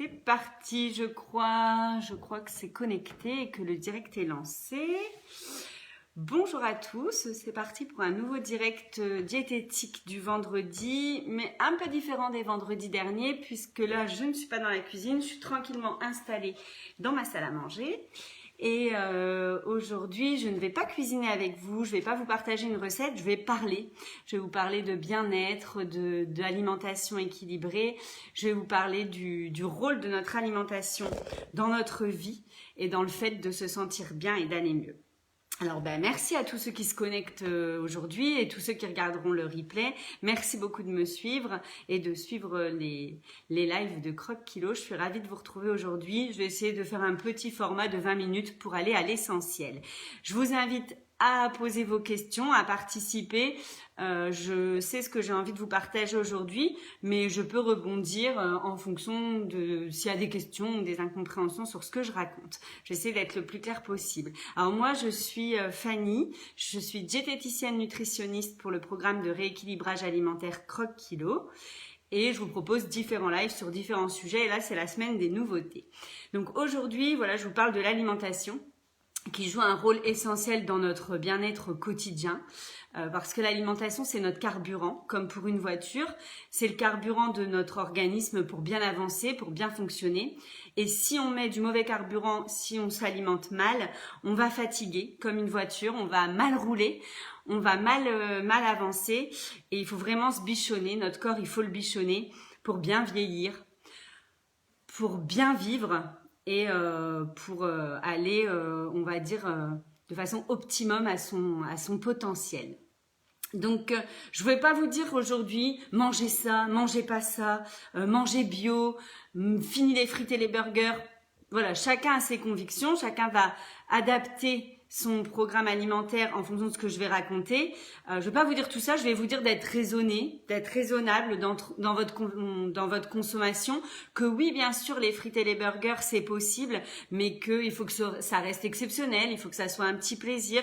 C'est parti, je crois que c'est connecté et que le direct est lancé. Bonjour à tous, c'est parti pour un nouveau direct diététique du vendredi, mais un peu différent des vendredis derniers, puisque là je ne suis pas dans la cuisine, je suis tranquillement installée dans ma salle à manger. Et aujourd'hui, je ne vais pas cuisiner avec vous, je ne vais pas vous partager une recette, je vais parler. Je vais vous parler de bien-être, d'alimentation équilibrée. Je vais vous parler du rôle de notre alimentation dans notre vie et dans le fait de se sentir bien et d'aller mieux. Alors merci à tous ceux qui se connectent aujourd'hui et tous ceux qui regarderont le replay. Merci beaucoup de me suivre et de suivre les lives de Croque Kilo. Je suis ravie de vous retrouver aujourd'hui. Je vais essayer de faire un petit format de 20 minutes pour aller à l'essentiel. Je vous invite à poser vos questions, à participer. Je sais ce que j'ai envie de vous partager aujourd'hui, mais je peux rebondir en fonction de s'il y a des questions ou des incompréhensions sur ce que je raconte. J'essaie d'être le plus clair possible. Alors moi, je suis Fanny, je suis diététicienne nutritionniste pour le programme de rééquilibrage alimentaire Croque Kilo. Et je vous propose différents lives sur différents sujets. Et là, c'est la semaine des nouveautés. Donc aujourd'hui, voilà, je vous parle de l'alimentation, qui joue un rôle essentiel dans notre bien-être quotidien, parce que l'alimentation, c'est notre carburant, comme pour une voiture. C'est le carburant de notre organisme pour bien avancer, pour bien fonctionner. Et si on met du mauvais carburant, si on s'alimente mal, on va fatiguer, comme une voiture, on va mal rouler, on va mal avancer. Et il faut vraiment se bichonner, notre corps, il faut le bichonner pour bien vieillir, pour bien vivre, et pour aller, on va dire, de façon optimum à son potentiel. Donc, je ne vais pas vous dire aujourd'hui, mangez ça, mangez pas ça, mangez bio, fini les frites et les burgers. Voilà, chacun a ses convictions, chacun va adapter son programme alimentaire en fonction de ce que je vais raconter. Je ne vais pas vous dire tout ça, je vais vous dire d'être raisonné, d'être raisonnable dans votre consommation, que oui, bien sûr, les frites et les burgers, c'est possible, mais qu'il faut que ça reste exceptionnel, il faut que ça soit un petit plaisir,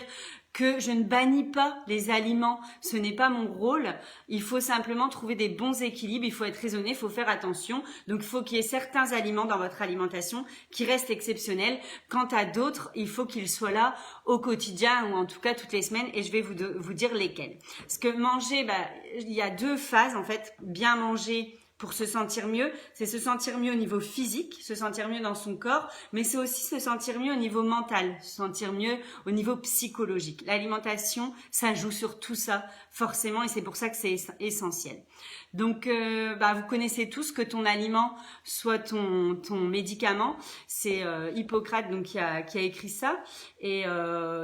que je ne bannis pas les aliments, ce n'est pas mon rôle, il faut simplement trouver des bons équilibres, il faut être raisonné, il faut faire attention, donc il faut qu'il y ait certains aliments dans votre alimentation qui restent exceptionnels, quant à d'autres, il faut qu'ils soient là au quotidien ou en tout cas toutes les semaines et je vais vous dire lesquels. Parce que manger, il y a deux phases en fait, bien manger pour se sentir mieux, c'est se sentir mieux au niveau physique, se sentir mieux dans son corps, mais c'est aussi se sentir mieux au niveau mental, se sentir mieux au niveau psychologique. L'alimentation, ça joue sur tout ça, forcément, et c'est pour ça que c'est essentiel. Donc, vous connaissez tous que ton aliment soit ton médicament. C'est Hippocrate donc qui a écrit ça, et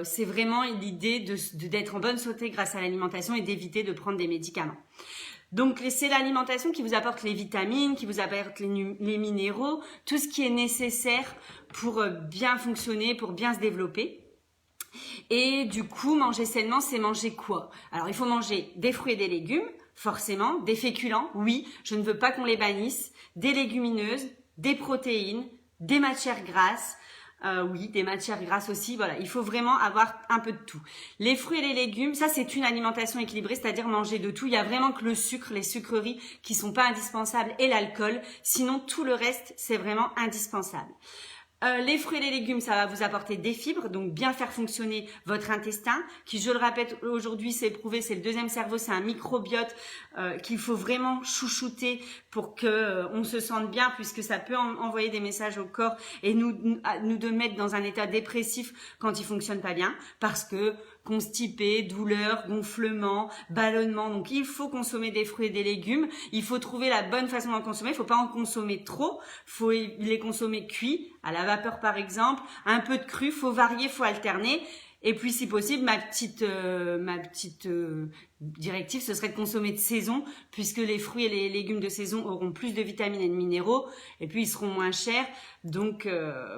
c'est vraiment l'idée d'être en bonne santé grâce à l'alimentation et d'éviter de prendre des médicaments. Donc, c'est l'alimentation qui vous apporte les vitamines, qui vous apporte les minéraux, tout ce qui est nécessaire pour bien fonctionner, pour bien se développer. Et du coup, manger sainement, c'est manger quoi? Alors, il faut manger des fruits et des légumes, forcément, des féculents, oui, je ne veux pas qu'on les bannisse, des légumineuses, des protéines, des matières grasses, oui, des matières grasses aussi, voilà, il faut vraiment avoir un peu de tout. Les fruits et les légumes, ça c'est une alimentation équilibrée, c'est-à-dire manger de tout. Il y a vraiment que le sucre, les sucreries qui sont pas indispensables et l'alcool, sinon tout le reste c'est vraiment indispensable. Les fruits et les légumes, ça va vous apporter des fibres, donc bien faire fonctionner votre intestin, qui, je le répète, aujourd'hui, c'est prouvé, c'est le deuxième cerveau, c'est un microbiote qu'il faut vraiment chouchouter pour que on se sente bien, puisque ça peut envoyer des messages au corps et nous de mettre dans un état dépressif quand il fonctionne pas bien, parce que constipé, douleur, gonflement, ballonnement. Donc, il faut consommer des fruits et des légumes. Il faut trouver la bonne façon d'en consommer. Il faut pas en consommer trop. Faut les consommer cuits, à la vapeur par exemple. Un peu de cru. Faut varier, faut alterner. Et puis, si possible, ma petite directive, ce serait de consommer de saison, puisque les fruits et les légumes de saison auront plus de vitamines et de minéraux, et puis ils seront moins chers. Donc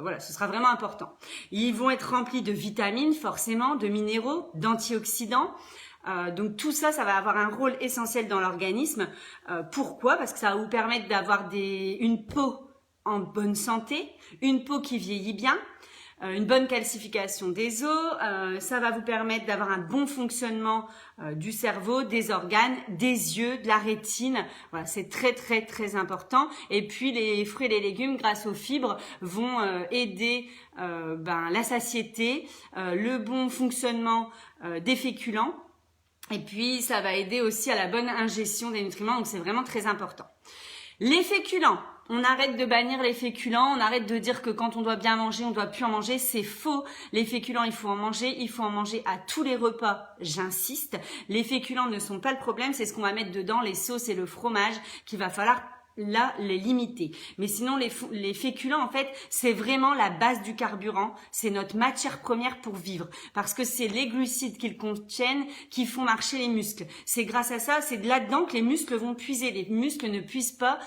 voilà, ce sera vraiment important. Ils vont être remplis de vitamines, forcément, de minéraux, d'antioxydants. Donc tout ça, ça va avoir un rôle essentiel dans l'organisme. Pourquoi? Parce que ça va vous permettre d'avoir une peau en bonne santé, une peau qui vieillit bien, une bonne calcification des os, ça va vous permettre d'avoir un bon fonctionnement du cerveau, des organes, des yeux, de la rétine. Voilà, c'est très très très important. Et puis les fruits et les légumes, grâce aux fibres, vont aider la satiété, le bon fonctionnement des féculents. Et puis ça va aider aussi à la bonne ingestion des nutriments. Donc c'est vraiment très important. Les féculents. On arrête de bannir les féculents, on arrête de dire que quand on doit bien manger, on doit plus en manger. C'est faux. Les féculents, il faut en manger à tous les repas, j'insiste. Les féculents ne sont pas le problème, c'est ce qu'on va mettre dedans, les sauces et le fromage qu'il va falloir là les limiter. Mais sinon les féculents en fait c'est vraiment la base du carburant, c'est notre matière première pour vivre parce que c'est les glucides qu'ils contiennent qui font marcher les muscles. C'est grâce à ça, c'est là-dedans que les muscles vont puiser. Les muscles ne puisent pas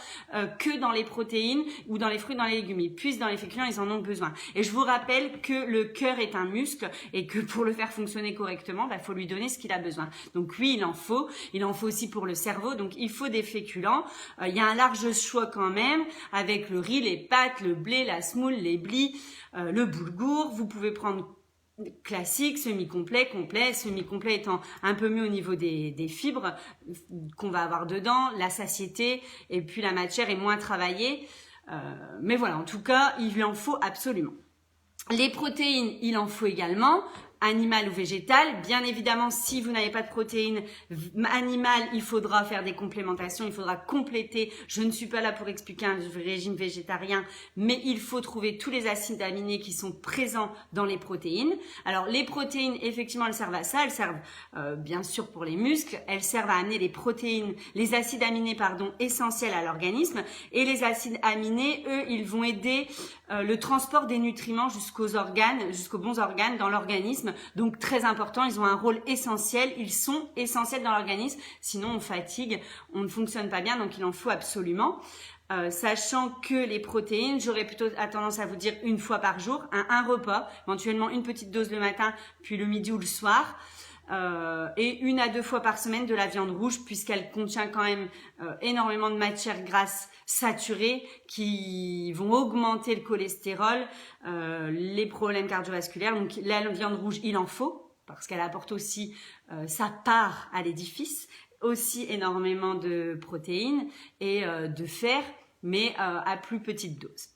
que dans les protéines ou dans les fruits, dans les légumes. Ils puisent dans les féculents, ils en ont besoin. Et je vous rappelle que le cœur est un muscle et que pour le faire fonctionner correctement, faut lui donner ce qu'il a besoin. Donc oui, il en faut aussi pour le cerveau. Donc il faut des féculents. Il y a un large choix quand même avec le riz, les pâtes, le blé, la semoule, les blis, le boulgour. Vous pouvez prendre classique, semi-complet, complet, semi-complet étant un peu mieux au niveau des fibres qu'on va avoir dedans, la satiété et puis la matière est moins travaillée. Mais voilà, en tout cas, il en faut absolument. Les protéines, il en faut également. Animal ou végétal. Bien évidemment, si vous n'avez pas de protéines animales, il faudra faire des complémentations, il faudra compléter. Je ne suis pas là pour expliquer un régime végétarien, mais il faut trouver tous les acides aminés qui sont présents dans les protéines. Alors, les protéines, effectivement, elles servent à ça. Elles servent, bien sûr, pour les muscles. Elles servent à amener les acides aminés, essentiels à l'organisme. Et les acides aminés, eux, ils vont aider le transport des nutriments jusqu'aux bons organes dans l'organisme. Donc très important, ils ont un rôle essentiel, ils sont essentiels dans l'organisme, sinon on fatigue, on ne fonctionne pas bien, donc il en faut absolument. Sachant que les protéines, j'aurais plutôt tendance à vous dire une fois par jour, un repas, éventuellement une petite dose le matin, puis le midi ou le soir. Et 1 à 2 fois par semaine de la viande rouge puisqu'elle contient quand même énormément de matières grasses saturées qui vont augmenter le cholestérol, les problèmes cardiovasculaires. Donc la viande rouge, il en faut parce qu'elle apporte aussi sa part à l'édifice, aussi énormément de protéines et de fer, mais à plus petite dose.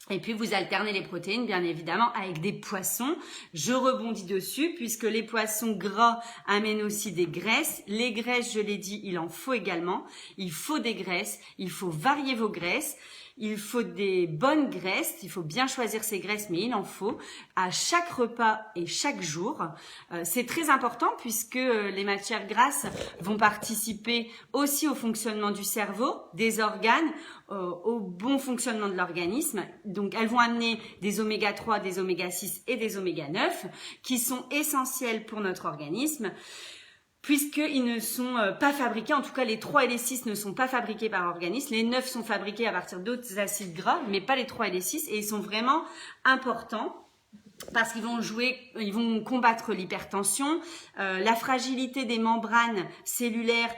Et puis, vous alternez les protéines, bien évidemment, avec des poissons. Je rebondis dessus, puisque les poissons gras amènent aussi des graisses. Les graisses, je l'ai dit, il en faut également. Il faut des graisses, il faut varier vos graisses. Il faut des bonnes graisses, il faut bien choisir ses graisses, mais il en faut à chaque repas et chaque jour. C'est très important puisque les matières grasses vont participer aussi au fonctionnement du cerveau, des organes, au bon fonctionnement de l'organisme. Donc elles vont amener des oméga 3, des oméga 6 et des oméga 9 qui sont essentiels pour notre organisme. Puisqu'ils ne sont pas fabriqués, en tout cas les 3 et les 6 ne sont pas fabriqués par l'organisme, les 9 sont fabriqués à partir d'autres acides gras, mais pas les 3 et les 6, et ils sont vraiment importants parce qu'ils vont combattre l'hypertension, la fragilité des membranes cellulaires,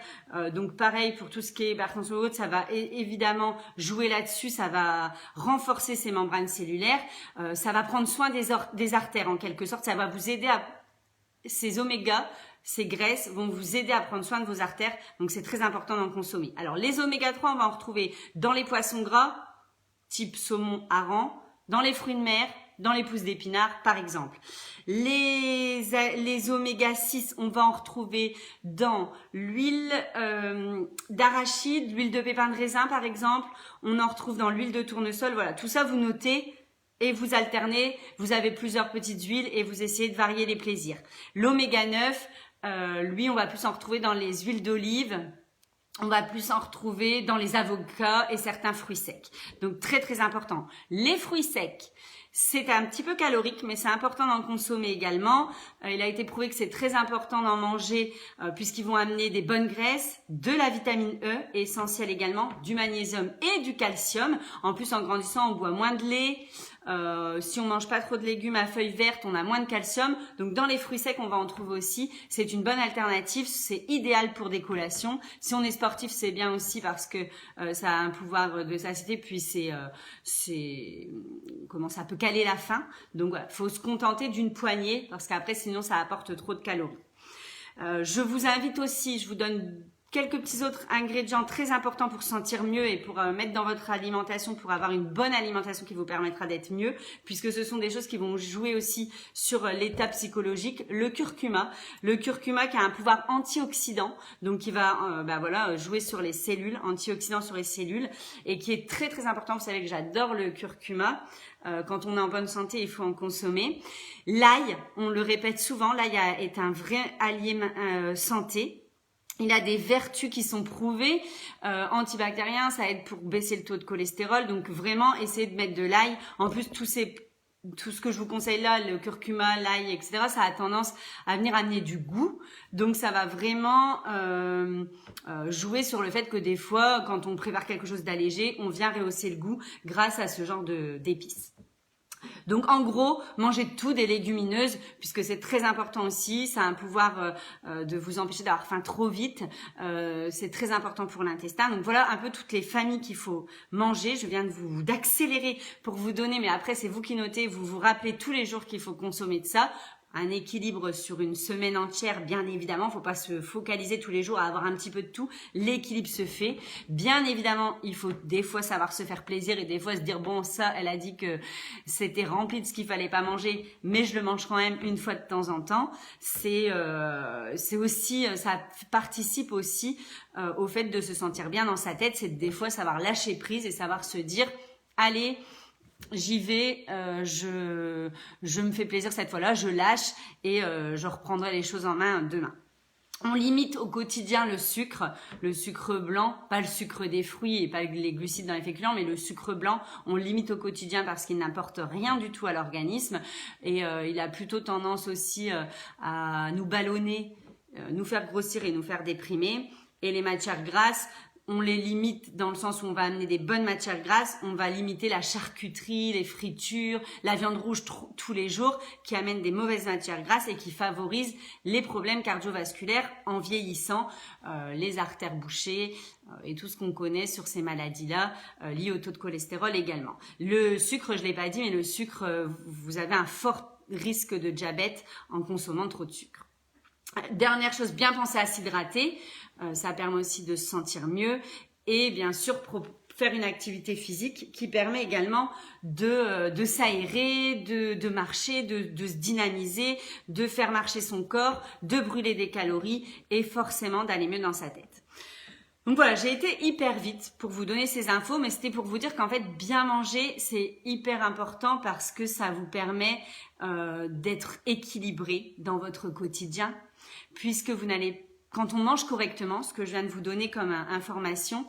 donc pareil pour tout ce qui est hypertension haute, ça va évidemment jouer là-dessus, ça va renforcer ces membranes cellulaires, ça va prendre soin des artères en quelque sorte, ça va vous aider à ces omégas. Ces graisses vont vous aider à prendre soin de vos artères, donc c'est très important d'en consommer. Alors les oméga 3, on va en retrouver dans les poissons gras, type saumon, hareng, dans les fruits de mer, dans les pousses d'épinards par exemple. Les oméga 6, on va en retrouver dans l'huile d'arachide, l'huile de pépin de raisin par exemple, on en retrouve dans l'huile de tournesol, voilà, tout ça vous notez. Et vous alternez, vous avez plusieurs petites huiles et vous essayez de varier les plaisirs. L'oméga 9, lui, on va plus en retrouver dans les huiles d'olive, on va plus en retrouver dans les avocats et certains fruits secs. Donc très très important. Les fruits secs, c'est un petit peu calorique, mais c'est important d'en consommer également. Il a été prouvé que c'est très important d'en manger puisqu'ils vont amener des bonnes graisses, de la vitamine E, essentielle également, du magnésium et du calcium. En plus, en grandissant, on boit moins de lait. Si on mange pas trop de légumes à feuilles vertes, on a moins de calcium. Donc dans les fruits secs, on va en trouver aussi. C'est une bonne alternative. C'est idéal pour des collations. Si on est sportif, c'est bien aussi parce que ça a un pouvoir de satiété. Puis comment ça peut caler la faim. Donc voilà, faut se contenter d'une poignée parce qu'après sinon ça apporte trop de calories. Je vous invite aussi, je vous donne quelques petits autres ingrédients très importants pour se sentir mieux et pour mettre dans votre alimentation, pour avoir une bonne alimentation qui vous permettra d'être mieux, puisque ce sont des choses qui vont jouer aussi sur l'état psychologique. Le curcuma qui a un pouvoir antioxydant, donc qui va jouer sur les cellules, antioxydant sur les cellules, et qui est très très important. Vous savez que j'adore le curcuma. Quand on est en bonne santé, il faut en consommer. L'ail, on le répète souvent, l'ail est un vrai allié santé. Il a des vertus qui sont prouvées, antibactériens, ça aide pour baisser le taux de cholestérol, donc vraiment essayez de mettre de l'ail. En plus, tout ce que je vous conseille là, le curcuma, l'ail, etc., ça a tendance à venir amener du goût. Donc ça va vraiment jouer sur le fait que des fois, quand on prépare quelque chose d'allégé, on vient rehausser le goût grâce à ce genre d'épices. Donc en gros, mangez tout des légumineuses puisque c'est très important aussi. Ça a un pouvoir de vous empêcher d'avoir faim trop vite. C'est très important pour l'intestin. Donc voilà un peu toutes les familles qu'il faut manger. Je viens d'accélérer pour vous donner, mais après c'est vous qui notez. Vous vous rappelez tous les jours qu'il faut consommer de ça. Un équilibre sur une semaine entière, bien évidemment, faut pas se focaliser tous les jours à avoir un petit peu de tout. L'équilibre se fait. Bien évidemment, il faut des fois savoir se faire plaisir et des fois se dire bon, ça, elle a dit que c'était rempli de ce qu'il fallait pas manger, mais je le mange quand même une fois de temps en temps. C'est aussi, ça participe aussi au fait de se sentir bien dans sa tête. C'est des fois savoir lâcher prise et savoir se dire allez, j'y vais, je me fais plaisir cette fois-là, je lâche et je reprendrai les choses en main demain. On limite au quotidien le sucre blanc, pas le sucre des fruits et pas les glucides dans les féculents, mais le sucre blanc, on le limite au quotidien parce qu'il n'apporte rien du tout à l'organisme et il a plutôt tendance aussi à nous ballonner, nous faire grossir et nous faire déprimer. Et les matières grasses, on les limite dans le sens où on va amener des bonnes matières grasses, on va limiter la charcuterie, les fritures, la viande rouge tous les jours qui amènent des mauvaises matières grasses et qui favorisent les problèmes cardiovasculaires en vieillissant, les artères bouchées et tout ce qu'on connaît sur ces maladies-là liées au taux de cholestérol également. Le sucre, je l'ai pas dit, mais le sucre, vous avez un fort risque de diabète en consommant trop de sucre. Dernière chose, bien penser à s'hydrater. Ça permet aussi de se sentir mieux et bien sûr faire une activité physique qui permet également de s'aérer, de marcher, de se dynamiser, de faire marcher son corps, de brûler des calories et forcément d'aller mieux dans sa tête. Donc voilà, j'ai été hyper vite pour vous donner ces infos, mais c'était pour vous dire qu'en fait, bien manger, c'est hyper important parce que ça vous permet d'être équilibré dans votre quotidien, puisque vous n'allez quand on mange correctement, ce que je viens de vous donner comme information,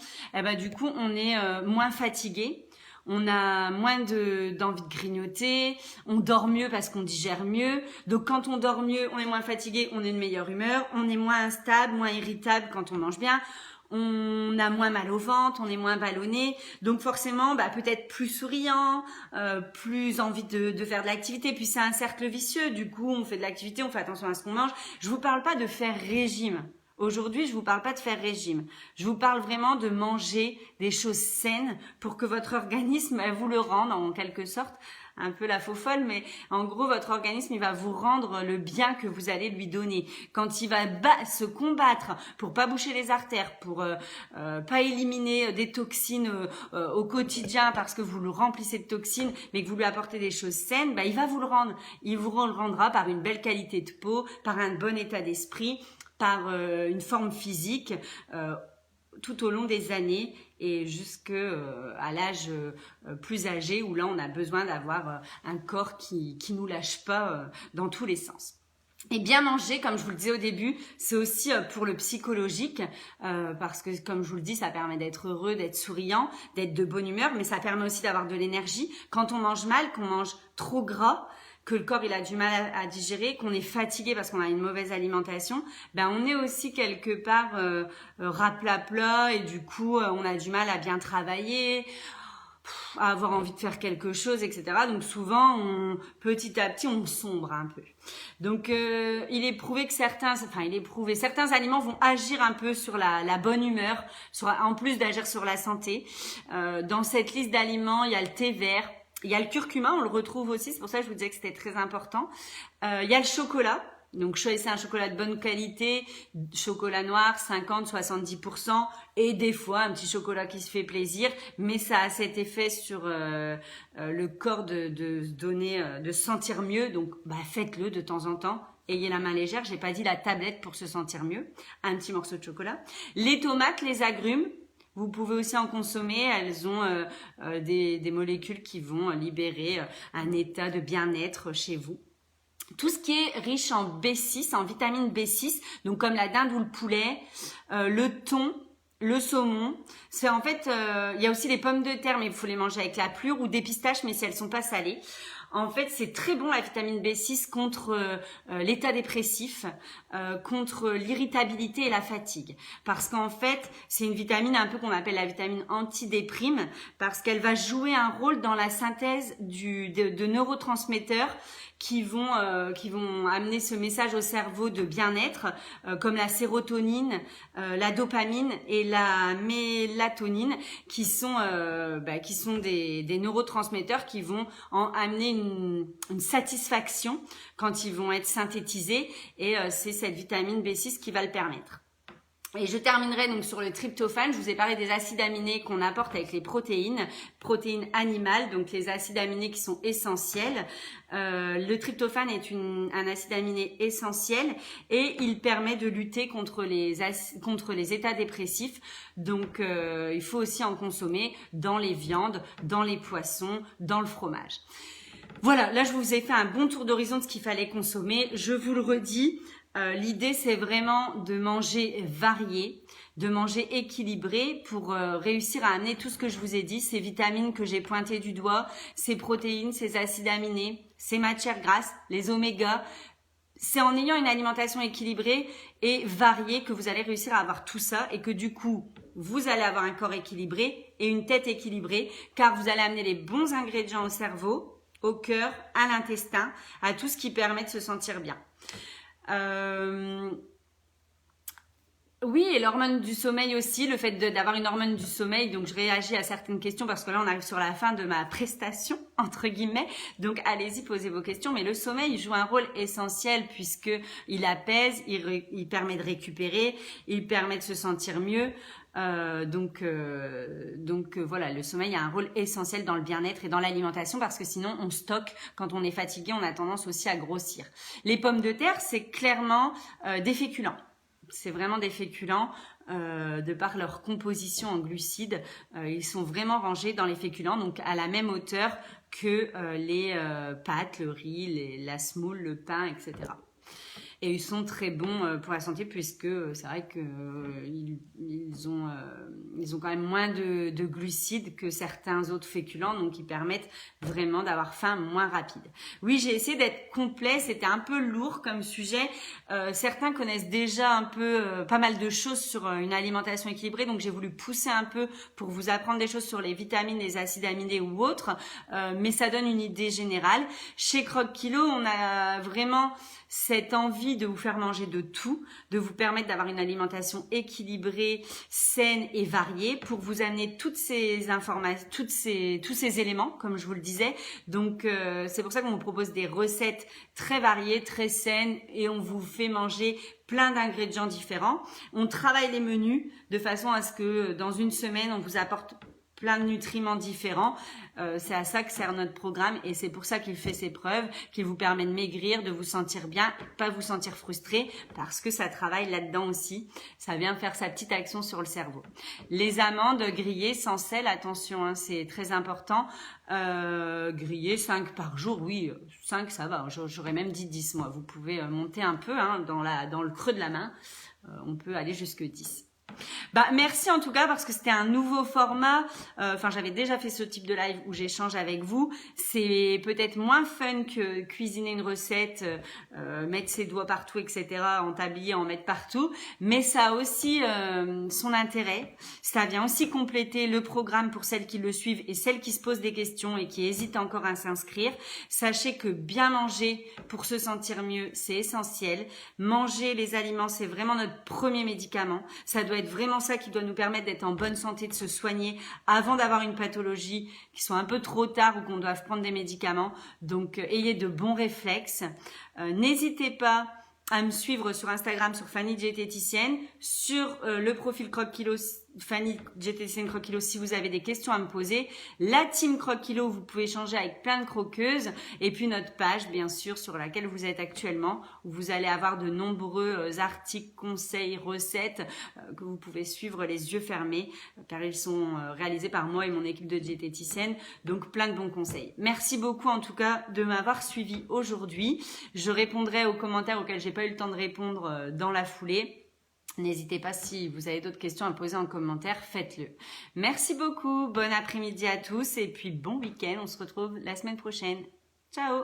du coup, on est moins fatigué, on a moins d'envie de grignoter, on dort mieux parce qu'on digère mieux. Donc, quand on dort mieux, on est moins fatigué, on est de meilleure humeur, on est moins instable, moins irritable quand on mange bien. On a moins mal au ventre, on est moins ballonné, donc forcément peut-être plus souriant, plus envie de faire de l'activité, puis c'est un cercle vicieux, du coup on fait de l'activité, on fait attention à ce qu'on mange. Je vous parle pas de faire régime, aujourd'hui je vous parle pas de faire régime, je vous parle vraiment de manger des choses saines pour que votre organisme vous le rende en quelque sorte, un peu la faux folle, mais en gros votre organisme il va vous rendre le bien que vous allez lui donner. Quand il va se combattre pour pas boucher les artères, pour pas éliminer des toxines au quotidien parce que vous le remplissez de toxines, mais que vous lui apportez des choses saines, il va vous le rendre. Il vous le rendra par une belle qualité de peau, par un bon état d'esprit, par une forme physique tout au long des années et jusqu'à l'âge plus âgé où là on a besoin d'avoir un corps qui nous lâche pas dans tous les sens. Et bien manger, comme je vous le disais au début, c'est aussi pour le psychologique parce que comme je vous le dis, ça permet d'être heureux, d'être souriant, d'être de bonne humeur, mais ça permet aussi d'avoir de l'énergie. Quand on mange mal, qu'on mange trop gras, que le corps il a du mal à digérer, qu'on est fatigué parce qu'on a une mauvaise alimentation, ben on est aussi quelque part raplapla et du coup on a du mal à bien travailler, à avoir envie de faire quelque chose, etc. Donc souvent, petit à petit, on sombre un peu. Donc il est prouvé que certains aliments vont agir un peu sur la bonne humeur, en plus d'agir sur la santé. Dans cette liste d'aliments, il y a le thé vert, il y a le curcuma, on le retrouve aussi, c'est pour ça que je vous disais que c'était très important. Il y a le chocolat. Donc choisissez un chocolat de bonne qualité, chocolat noir 50-70% et des fois un petit chocolat qui se fait plaisir, mais ça a cet effet sur le corps de donner, de se sentir mieux. Donc faites-le de temps en temps. Ayez la main légère, j'ai pas dit la tablette pour se sentir mieux, un petit morceau de chocolat. Les tomates, les agrumes, vous pouvez aussi en consommer, elles ont des molécules qui vont libérer un état de bien-être chez vous. Tout ce qui est riche en B6, en vitamine B6, donc comme la dinde ou le poulet, le thon, le saumon. C'est en fait, il y a aussi les pommes de terre, mais il faut les manger avec la plure, ou des pistaches, mais si elles sont pas salées. En fait, c'est très bon la vitamine B6 contre l'état dépressif, contre l'irritabilité et la fatigue. Parce qu'en fait, c'est une vitamine un peu qu'on appelle la vitamine antidéprime, parce qu'elle va jouer un rôle dans la synthèse de neurotransmetteurs qui vont amener ce message au cerveau de bien-être, comme la sérotonine, la dopamine et la mélatonine, qui sont des neurotransmetteurs qui vont amener une satisfaction quand ils vont être synthétisés, et c'est cette vitamine B6 qui va le permettre. Et je terminerai donc sur le tryptophane. Je vous ai parlé des acides aminés qu'on apporte avec les protéines animales, donc les acides aminés qui sont essentiels. Le tryptophane est un acide aminé essentiel et il permet de lutter contre les états dépressifs. Donc il faut aussi en consommer dans les viandes, dans les poissons, dans le fromage. Voilà, là je vous ai fait un bon tour d'horizon de ce qu'il fallait consommer. Je vous le redis. L'idée, c'est vraiment de manger varié, de manger équilibré pour réussir à amener tout ce que je vous ai dit, ces vitamines que j'ai pointées du doigt, ces protéines, ces acides aminés, ces matières grasses, les omégas. C'est en ayant une alimentation équilibrée et variée que vous allez réussir à avoir tout ça et que du coup, vous allez avoir un corps équilibré et une tête équilibrée car vous allez amener les bons ingrédients au cerveau, au cœur, à l'intestin, à tout ce qui permet de se sentir bien. Oui, et l'hormone du sommeil aussi, le fait d'avoir une hormone du sommeil. Donc je réagis à certaines questions parce que là on arrive sur la fin de ma prestation entre guillemets, donc allez-y, posez vos questions. Mais le sommeil joue un rôle essentiel puisque il apaise, il permet de récupérer, il permet de se sentir mieux. Donc voilà, le sommeil a un rôle essentiel dans le bien-être et dans l'alimentation parce que sinon on stocke. Quand on est fatigué, on a tendance aussi à grossir. Les pommes de terre, c'est clairement des féculents. C'est vraiment des féculents de par leur composition en glucides. Ils sont vraiment rangés dans les féculents, donc à la même hauteur que les pâtes, le riz, la semoule, le pain, etc. Et ils sont très bons pour la santé puisque c'est vrai que ils ont quand même moins de glucides que certains autres féculents, donc ils permettent vraiment d'avoir faim moins rapide. Oui, j'ai essayé d'être complet, c'était un peu lourd comme sujet. Certains connaissent déjà un peu pas mal de choses sur une alimentation équilibrée, donc j'ai voulu pousser un peu pour vous apprendre des choses sur les vitamines, les acides aminés ou autres, mais ça donne une idée générale. Chez Croque Kilo, on a vraiment cette envie de vous faire manger de tout, de vous permettre d'avoir une alimentation équilibrée, saine et variée pour vous amener toutes ces informations, tous ces éléments, comme je vous le disais. Donc, c'est pour ça qu'on vous propose des recettes très variées, très saines et on vous fait manger plein d'ingrédients différents. On travaille les menus de façon à ce que dans une semaine, on vous apporte plein de nutriments différents. C'est à ça que sert notre programme et c'est pour ça qu'il fait ses preuves, qu'il vous permet de maigrir, de vous sentir bien, pas vous sentir frustré parce que ça travaille là-dedans aussi. Ça vient faire sa petite action sur le cerveau. Les amandes grillées sans sel, attention, hein, c'est très important. Grillées 5 par jour, oui, 5 ça va. J'aurais même dit 10 moi. Vous pouvez monter un peu hein, dans le creux de la main. On peut aller jusque 10. Merci en tout cas parce que c'était un nouveau format. Enfin, j'avais déjà fait ce type de live où j'échange avec vous. C'est peut-être moins fun que cuisiner une recette, mettre ses doigts partout, etc., en tablier, en mettre partout. Mais ça a aussi son intérêt. Ça vient aussi compléter le programme pour celles qui le suivent et celles qui se posent des questions et qui hésitent encore à s'inscrire. Sachez que bien manger pour se sentir mieux, c'est essentiel. Manger les aliments, c'est vraiment notre premier médicament. Ça doit être vraiment ça qui doit nous permettre d'être en bonne santé, de se soigner avant d'avoir une pathologie, qui soit un peu trop tard ou qu'on doive prendre des médicaments. Donc, ayez de bons réflexes. N'hésitez pas à me suivre sur Instagram sur Fanny Diététicienne, sur le profil Croque Kilo Fanny Diététicienne Croque Kilo si vous avez des questions à me poser, la team Croque Kilo, vous pouvez échanger avec plein de croqueuses, et puis notre page bien sûr sur laquelle vous êtes actuellement, où vous allez avoir de nombreux articles, conseils, recettes que vous pouvez suivre les yeux fermés, car ils sont réalisés par moi et mon équipe de diététiciennes, donc plein de bons conseils. Merci beaucoup en tout cas de m'avoir suivi aujourd'hui. Je répondrai aux commentaires auxquels j'ai pas eu le temps de répondre dans la foulée. N'hésitez pas, si vous avez d'autres questions à poser en commentaire, faites-le. Merci beaucoup, bon après-midi à tous et puis bon week-end. On se retrouve la semaine prochaine. Ciao!